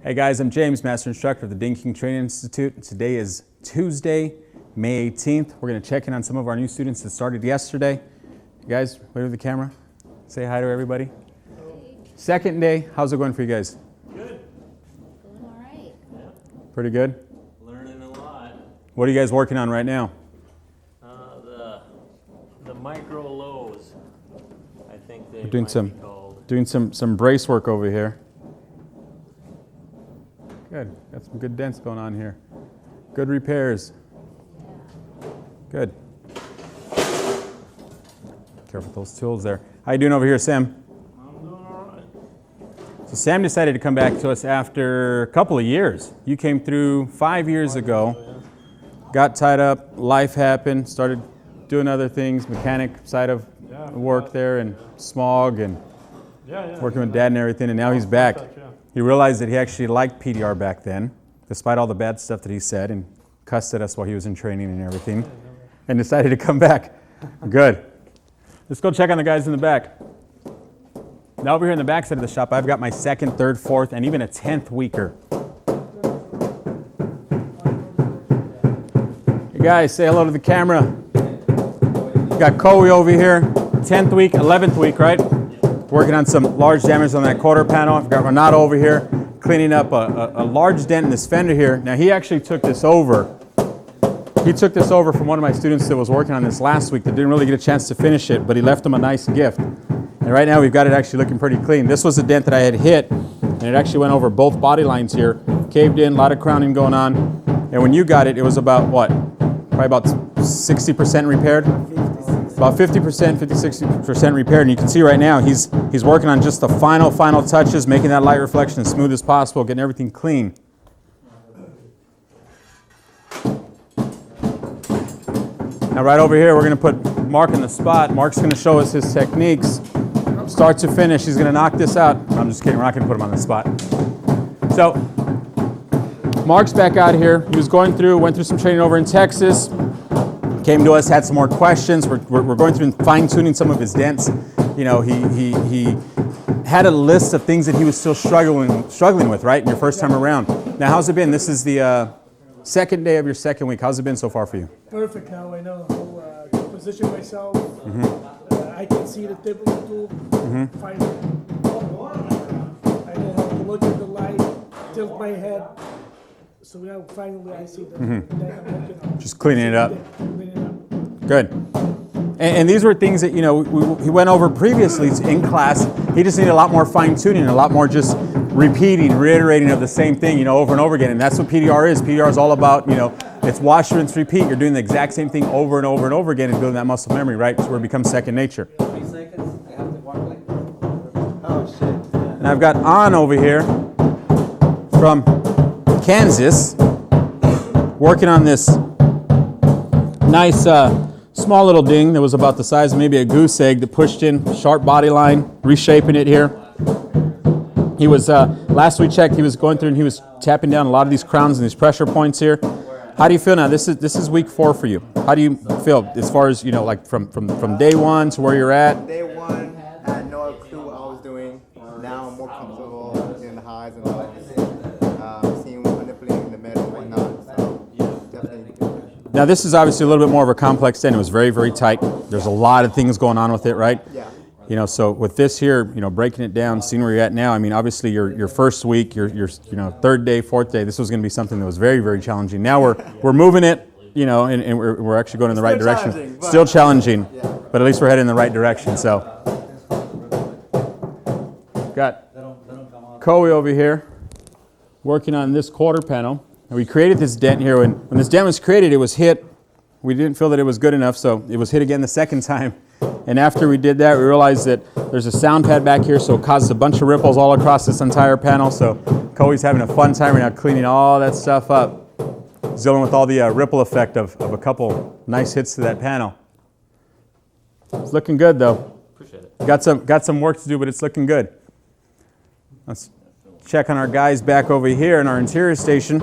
Hey guys, I'm James, Master Instructor of the Dent King Training Institute. Today is Tuesday, May 18th. We're going to check in on some of our new students that started yesterday. You guys, wave to the camera. Say hi to everybody. Hey. Second day, how's it going for you guys? Good. Going all right. Pretty good? Learning a lot. What are you guys working on right now? The micro lows, I think they We're doing might be called. doing some brace work over here. Good. Got some good dents going on here. Good repairs. Good. Careful with those tools there. How you doing over here, Sam? I'm doing all right. So Sam decided to come back to us after a couple of years. You came through 5 years ago, got tied up, life happened, started doing other things, mechanic side of work there, and smog, and working with Dad and everything, and now he's back. He realized that he actually liked PDR back then, despite all the bad stuff that he said and cussed at us while he was in training and everything, and decided to come back. Good. Let's go check on the guys in the back. Now over here in the back side of the shop, I've got my second, third, fourth, and even a 10th weeker. Hey guys, say hello to the camera. We got Koei over here, 10th week, 11th week, right? Working on some large damage on that quarter panel. I've got Renato over here cleaning up a large dent in this fender here. Now he actually took this over. He took this over from one of my students that was working on this last week that didn't really get a chance to finish it, but he left him a nice gift. And right now we've got it actually looking pretty clean. This was a dent that I had hit, and it actually went over both body lines here. Caved in, a lot of crowning going on. And when you got it, it was about what? Probably about 60% repaired? About 50%, 50-60% repaired, and you can see right now he's working on just the final touches, making that light reflection as smooth as possible, getting everything clean. Now right over here, we're going to put Mark in the spot. Mark's going to show us his techniques, start to finish. He's going to knock this out. I'm just kidding. We're not going to put him on the spot. So Mark's back out here. He was went through some training over in Texas. Came to us, had some more questions. We're going through and fine-tuning some of his dents. You know, he had a list of things that he was still struggling with, right, in your first time around. Now, how's it been? This is the second day of your second week. How's it been so far for you? Perfect. Now I know how to position myself. I can see the tip of the tool. Finally. I know how to look at the light, tilt my head. So now finally I see the Just cleaning it up. Good. And these were things that, you know, he went over previously in class. He just needed a lot more fine-tuning, a lot more just reiterating of the same thing, you know, over and over again. And that's what PDR is. PDR is all about, you know, it's wash, rinse, repeat. You're doing the exact same thing over and over and over again and building that muscle memory, right? So where it becomes second nature. 3 seconds, I have to walk like, oh shit. And I've got On over here from Kansas, working on this nice small little ding that was about the size of maybe a goose egg that pushed in, sharp body line, reshaping it here. He was, last we checked, he was going through and he was tapping down a lot of these crowns and these pressure points here. How do you feel now? This is week 4 for you. How do you feel as far as, you know, like from day one to where you're at? Day one, I had no clue what I was doing. Now I'm more comfortable in the highs and lows. Seeing manipulating the middle and whatnot. So definitely. Now this is obviously a little bit more of a complex dent. It was very, very tight. There's a lot of things going on with it, right? Yeah. You know, so with this here, you know, breaking it down, seeing where you're at now, I mean, obviously your first week, your you know, third day, fourth day, this was going to be something that was very, very challenging. Now we're moving it, you know, and we're actually going in the right direction. Still challenging, but at least we're heading in the right direction. So got Koei over here working on this quarter panel. And we created this dent here. When this dent was created, it was hit. We didn't feel that it was good enough, so it was hit again the second time. And after we did that, we realized that there's a sound pad back here, so it causes a bunch of ripples all across this entire panel. So Koei's having a fun time right now cleaning all that stuff up. He's dealing with all the ripple effect of a couple nice hits to that panel. It's looking good, though. Appreciate it. Got some work to do, but it's looking good. Let's check on our guys back over here in our interior station.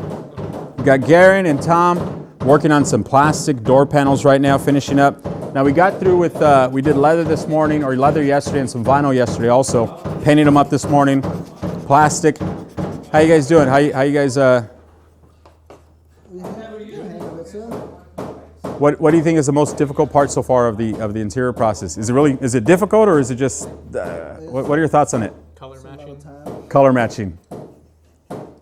We got Garen and Tom working on some plastic door panels right now, finishing up. Now we got through with, we did leather this morning, or leather yesterday and some vinyl yesterday also. Painted them up this morning, plastic. How you guys doing? How you guys? What do you think is the most difficult part so far of the interior process? Is it difficult, or is it just? What are your thoughts on it? Color matching. Color matching.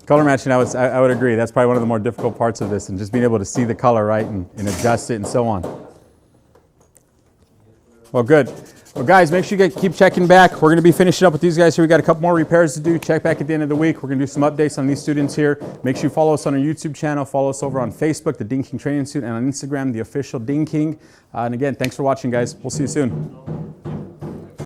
Color matching. I would agree. That's probably one of the more difficult parts of this, and just being able to see the color right and adjust it and so on. Well, good. Well, guys, make sure you keep checking back. We're going to be finishing up with these guys here. We got a couple more repairs to do. Check back at the end of the week. We're going to do some updates on these students here. Make sure you follow us on our YouTube channel. Follow us over on Facebook, the Ding King Training Institute, and on Instagram, the official Ding King. And again, thanks for watching, guys. We'll see you soon.